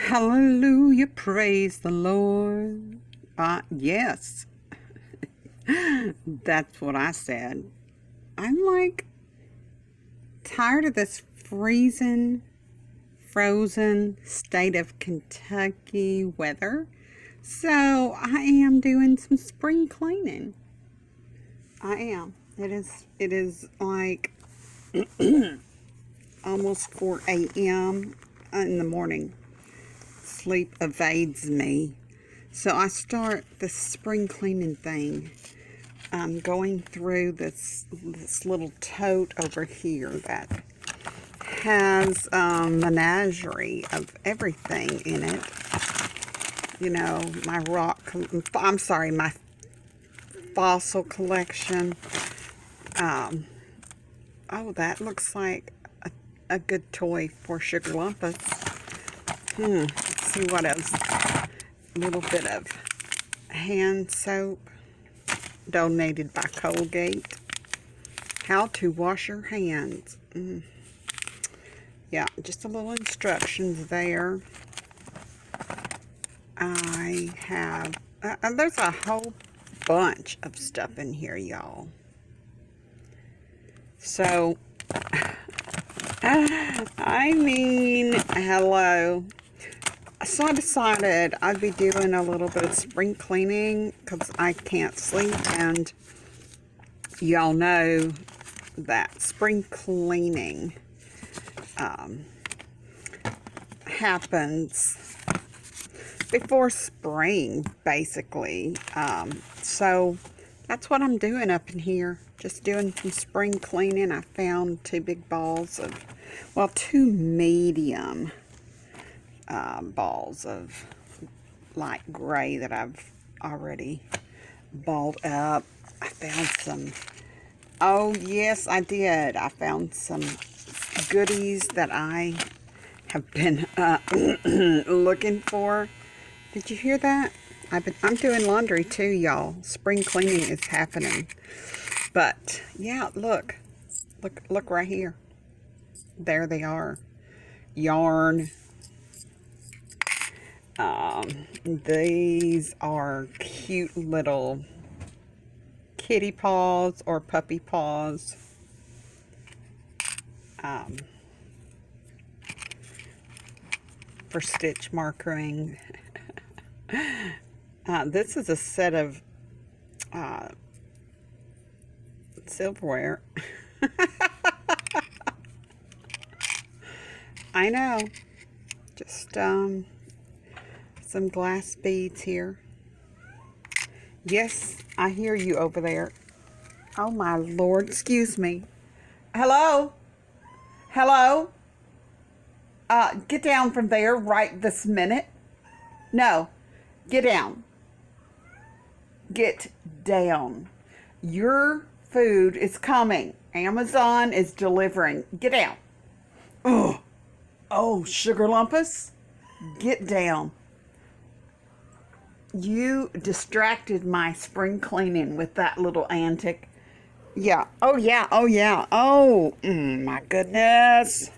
Hallelujah, praise the Lord. Yes, that's what I said. I'm like tired of this frozen state of Kentucky weather. So I am doing some spring cleaning. I am. It is like almost 4 a.m. in the morning. Sleep evades me. So I start the spring cleaning thing. I'm going through this little tote over here that has a menagerie of everything in it. You know, my fossil collection. Oh, that looks like a good toy for Sugar Lumpus. Let's see what else. A little bit of hand soap donated by Colgate. How to wash your hands. Yeah, just a little instructions there. I have, there's a whole bunch of stuff in here, y'all. So, I mean, hello. So I decided I'd be doing a little bit of spring cleaning because I can't sleep, and y'all know that spring cleaning happens before spring, basically. So that's what I'm doing up in here. Just doing some spring cleaning. I found two big balls of, well, two medium balls of light gray that I've already balled up. I found some, oh yes I did. I found some goodies that I have been looking for. Did you hear that? I'm doing laundry too, y'all. Spring cleaning is happening. But yeah, look right here. There they are. Yarn. These are cute little kitty paws or puppy paws. For stitch markering. This is a set of silverware. I know. Just some glass beads here. Yes, I hear you over there. Oh my Lord, excuse me. Hello? Hello? Get down from there right this minute. No, get down. Get down. Your food is coming. Amazon is delivering. Get down. Oh, Sugar Lumpus, get down. You distracted my spring cleaning with that little antic. Yeah. Oh, yeah. Oh, yeah. Oh, my goodness.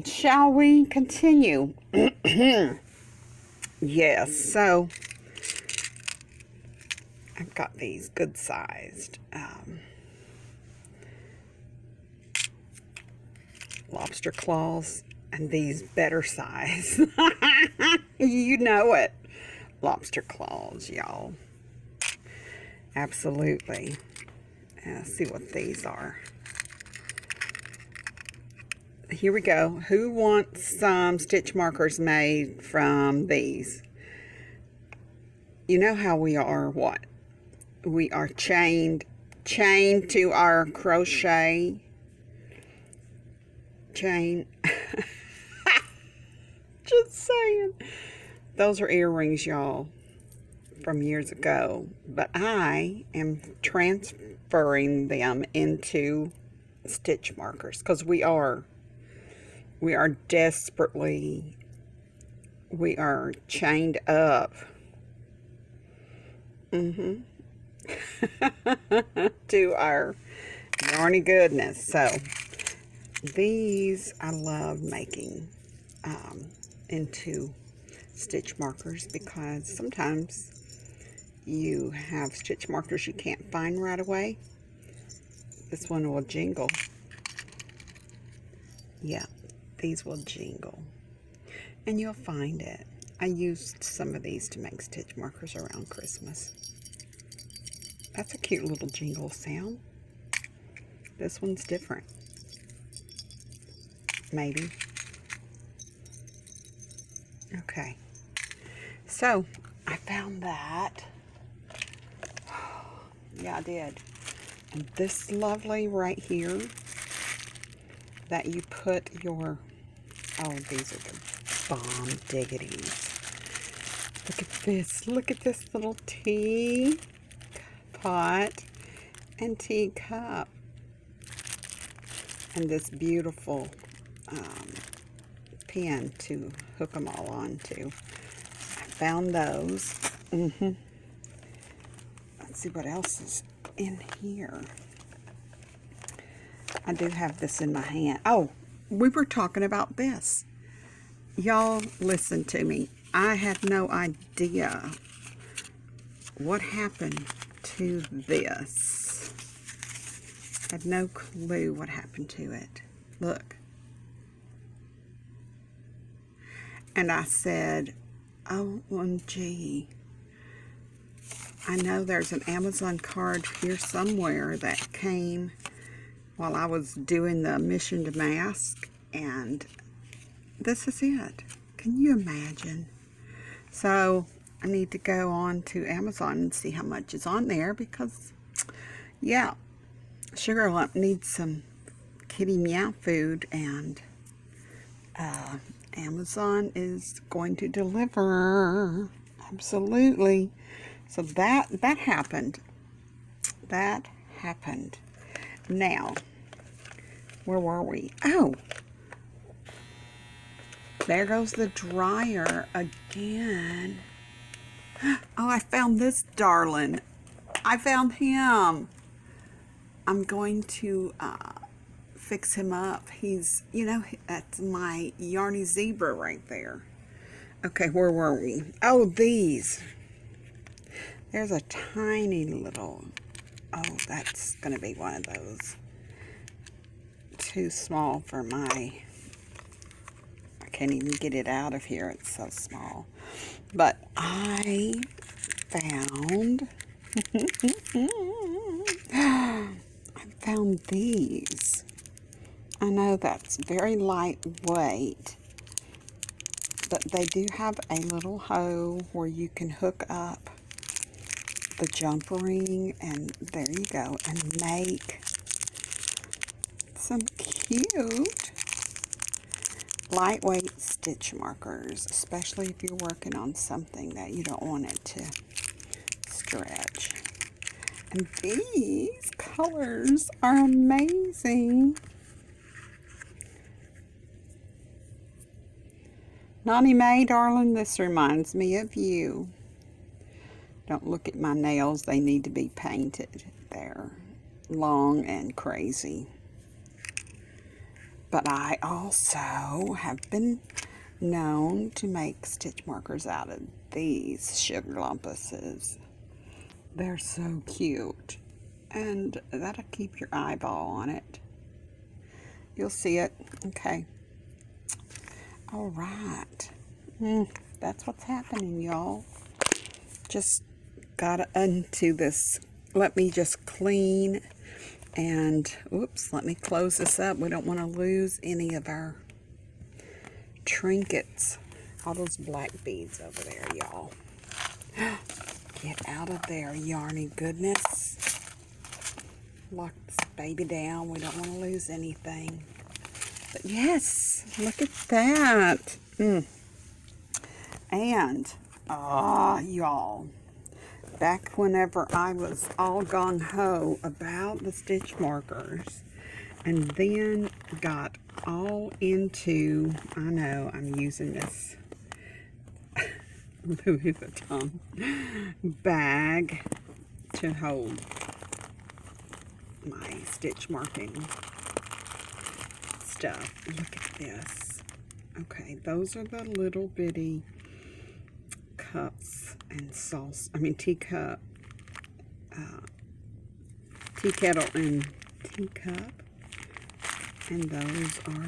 Shall we continue? Yes. So, I've got these good sized lobster claws and these better size. You know it. Lobster claws, y'all. Absolutely. Let's see what these are. Here we go. Who wants some stitch markers made from these? You know how we are, what? We are chained to our crochet chain. Just saying. Those are earrings, y'all, from years ago. But I am transferring them into stitch markers because we are desperately, we are chained up. To our yarny goodness. So these I love making into stitch markers, because sometimes you have stitch markers you can't find right away. This one will jingle. Yeah, these will jingle. And you'll find it. I used some of these to make stitch markers around Christmas. That's a cute little jingle sound. This one's different. Maybe. Okay. So, I found that. Yeah, I did. And this lovely right here that you put your, oh, these are the bomb diggities. Look at this. Look at this little tea pot and tea cup. And this beautiful pin to hook them all onto. I found those. Let's see what else is in here. I do have this in my hand. Oh, we were talking about this. Y'all, listen to me. I had no idea what happened to this. I had no clue what happened to it. Look. And I said, OMG. I know there's an Amazon card here somewhere that came while I was doing the Mission to Mask, and this is it. Can you imagine? So I need to go on to Amazon and see how much is on there, because, yeah, Sugar Lump needs some kitty meow food, and Amazon is going to deliver. Absolutely. So that happened. That happened. Now, where were we? Oh, there goes the dryer again. Oh, I found this darling. I found him. I'm going to fix him up. He's, you know, that's my Yarny Zebra right there. Okay, where were we? Oh, these. There's a tiny little, oh, that's going to be one of those. Too small for my, I can't even get it out of here. It's so small. But I found, I found these. I know that's very lightweight, but they do have a little hole where you can hook up the jump ring, and there you go, and make some cute lightweight stitch markers, especially if you're working on something that you don't want it to stretch. And these colors are amazing. Nani Mae, darling, this reminds me of you. Don't look at my nails. They need to be painted. They're long and crazy. But I also have been known to make stitch markers out of these Sugar Lumpuses. They're so cute. And that'll keep your eyeball on it. You'll see it. Okay. All right. That's what's happening, y'all. Just got into this. Let me just clean and, whoops, let me close this up. We don't want to lose any of our trinkets. All those black beads over there, y'all. Get out of there, Yarny goodness. Lock this baby down. We don't want to lose anything. But yes, look at that. And, y'all, back whenever I was all gung-ho about the stitch markers, and then got all into, I know I'm using this Louis Vuitton bag to hold my stitch stuff. Look at this. Okay, those are the little bitty cups and sauce. I mean, teacup, tea kettle and teacup. And those are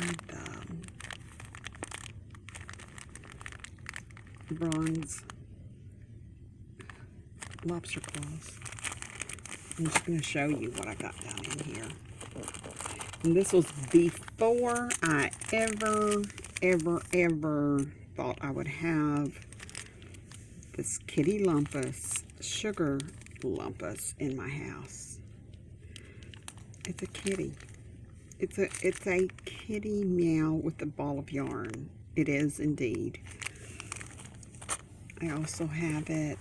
the bronze lobster claws. I'm just going to show you what I got down in here. And this was before I ever thought I would have this Kitty Lumpus, Sugar Lumpus in my house. It's a kitty. It's a kitty meow with a ball of yarn. It is indeed. I also have it.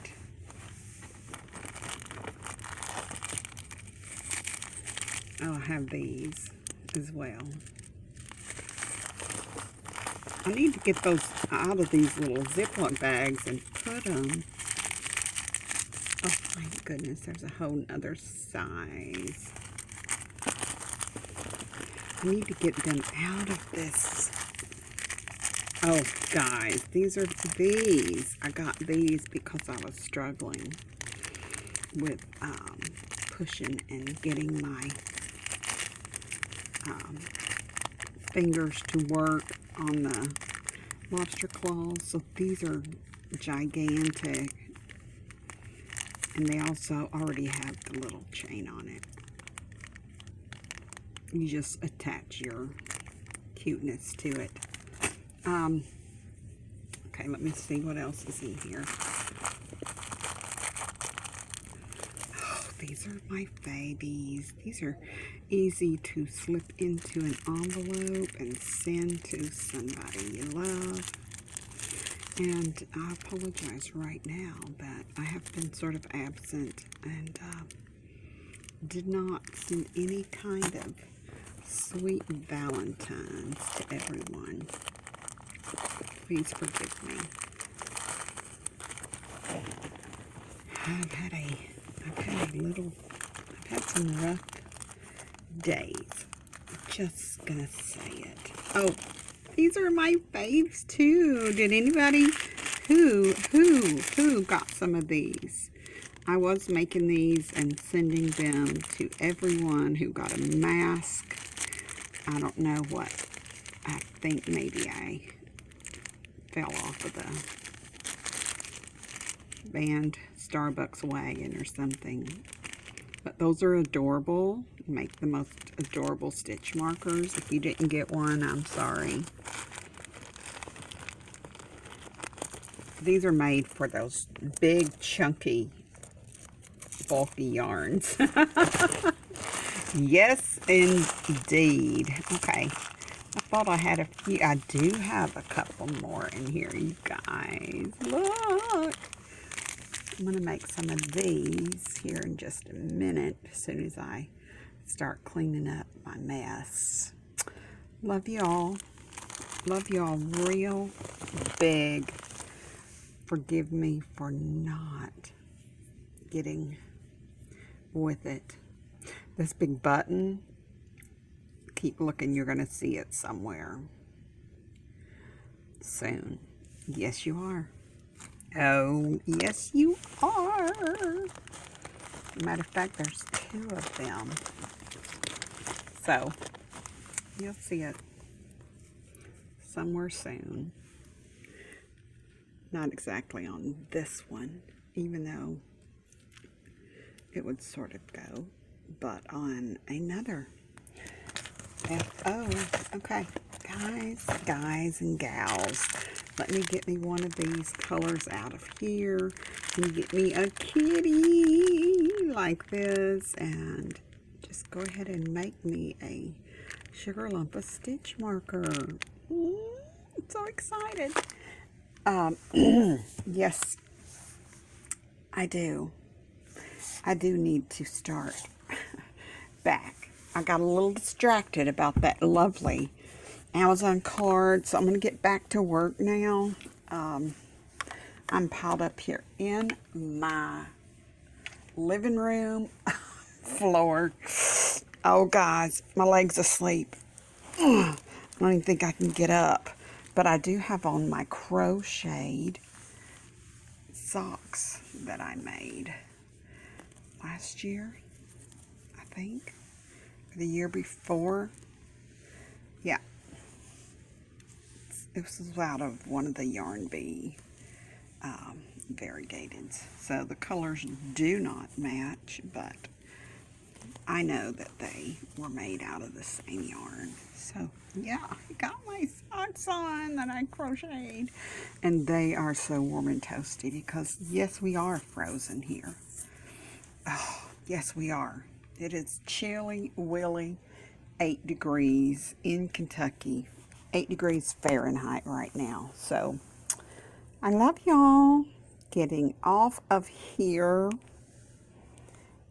I'll have these as well. I need to get those out of these little Ziploc bags and put them. Oh my goodness, there's a whole nother size. I need to get them out of this. Oh, guys, these are these. I got these because I was struggling with pushing and getting my fingers to work on the lobster claws. So these are gigantic. And they also already have the little chain on it. You just attach your cuteness to it. Okay, let me see what else is in here. Oh, these are my babies. These are easy to slip into an envelope and send to somebody you love. And I apologize right now that I have been sort of absent and did not send any kind of sweet Valentines to everyone. Please forgive me. I've had some rough days. Just gonna say it. Oh, these are my faves too. Did anybody who got some of these? I was making these and sending them to everyone who got a mask. I don't know what. I think maybe I fell off of the banned Starbucks wagon or something. But those are adorable. Make the most adorable stitch markers. If you didn't get one, I'm sorry. These are made for those big, chunky, bulky yarns. Yes, indeed. Okay. I thought I had a few. I do have a couple more in here, you guys. Look. I'm going to make some of these here in just a minute as soon as I start cleaning up my mess. Love y'all. Love y'all real big. Forgive me for not getting with it. This big button, keep looking, you're going to see it somewhere soon. Yes, you are. Oh, yes, you are. Matter of fact, there's 2 of them. So, you'll see it somewhere soon. Not exactly on this one, even though it would sort of go, but on another. F-O. Okay, guys and gals, let me get me one of these colors out of here and get me a kitty like this, and just go ahead and make me a Sugar Lumpus stitch marker. I'm so excited. Yes, I do need to start back. I got a little distracted about that lovely Amazon card, so I'm going to get back to work now. I'm piled up here in my living room floor. Oh, guys, my leg's asleep. I don't even think I can get up. But I do have on my crocheted socks that I made last year, I think. The year before. Yeah. It was out of one of the Yarn Bee variegated. So the colors do not match, but I know that they were made out of the same yarn. So yeah, I got my socks on that I crocheted. And they are so warm and toasty because yes, we are frozen here. Oh, yes, we are. It is chilly, willy, 8 degrees in Kentucky. 8 degrees Fahrenheit right now. So I love y'all. Getting off of here.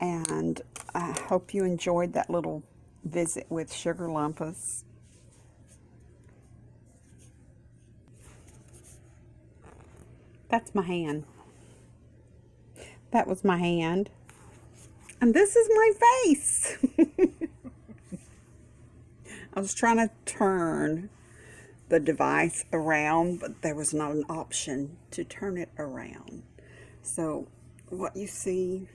And I hope you enjoyed that little visit with Sugar Lumpus. That's my hand. That was my hand. And this is my face. I was trying to turn the device around, but there was not an option to turn it around. So what you see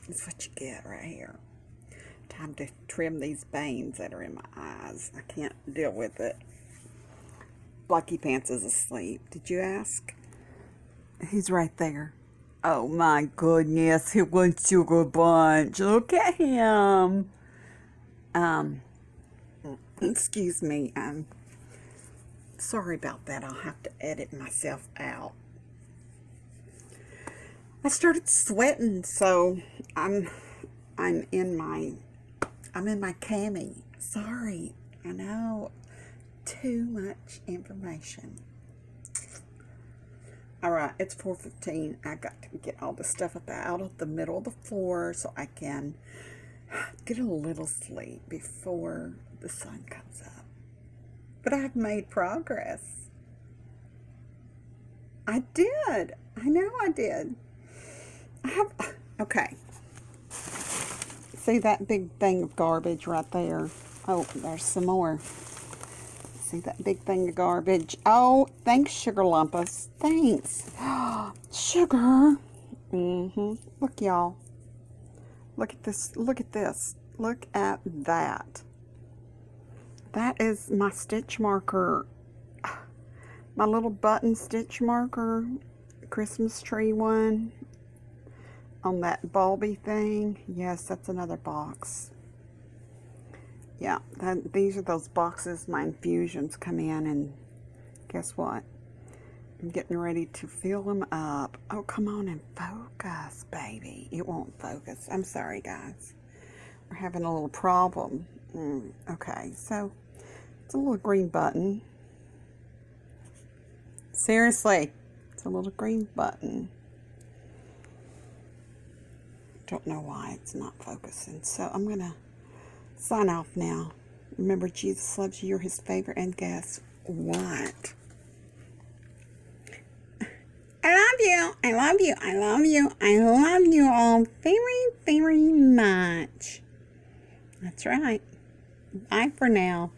is what you get right here. Time to trim these bangs that are in my eyes. I can't deal with it. Lucky Pants is asleep. Did you ask? He's right there. Oh my goodness, he wants Sugar Bunch. Look at him. Excuse me. Sorry about that. I'll have to edit myself out. I started sweating, so I'm in my cami. Sorry. I know. Too much information. Alright, it's 4:15. I got to get all the stuff up out of the middle of the floor so I can get a little sleep before the sun comes up. But I've made progress. I did. I know I did. Okay. See that big thing of garbage right there? Oh, there's some more. See that big thing of garbage? Oh, thanks, Sugar Lumpus. Thanks. Sugar. Look, y'all. Look at this. Look at this. Look at that. That is my stitch marker. My little button stitch marker. Christmas tree one. On that bulby thing. Yes, that's another box. Yeah, these are those boxes my infusions come in, and guess what? I'm getting ready to fill them up. Oh, come on and focus, baby. It won't focus. I'm sorry, guys. We're having a little problem. Okay, so it's a little green button. Seriously, it's a little green button. Don't know why it's not focusing. So I'm going to sign off now. Remember, Jesus loves you. You're his favorite. And guess what? I love you. I love you. I love you. I love you all very, very much. That's right. Bye for now.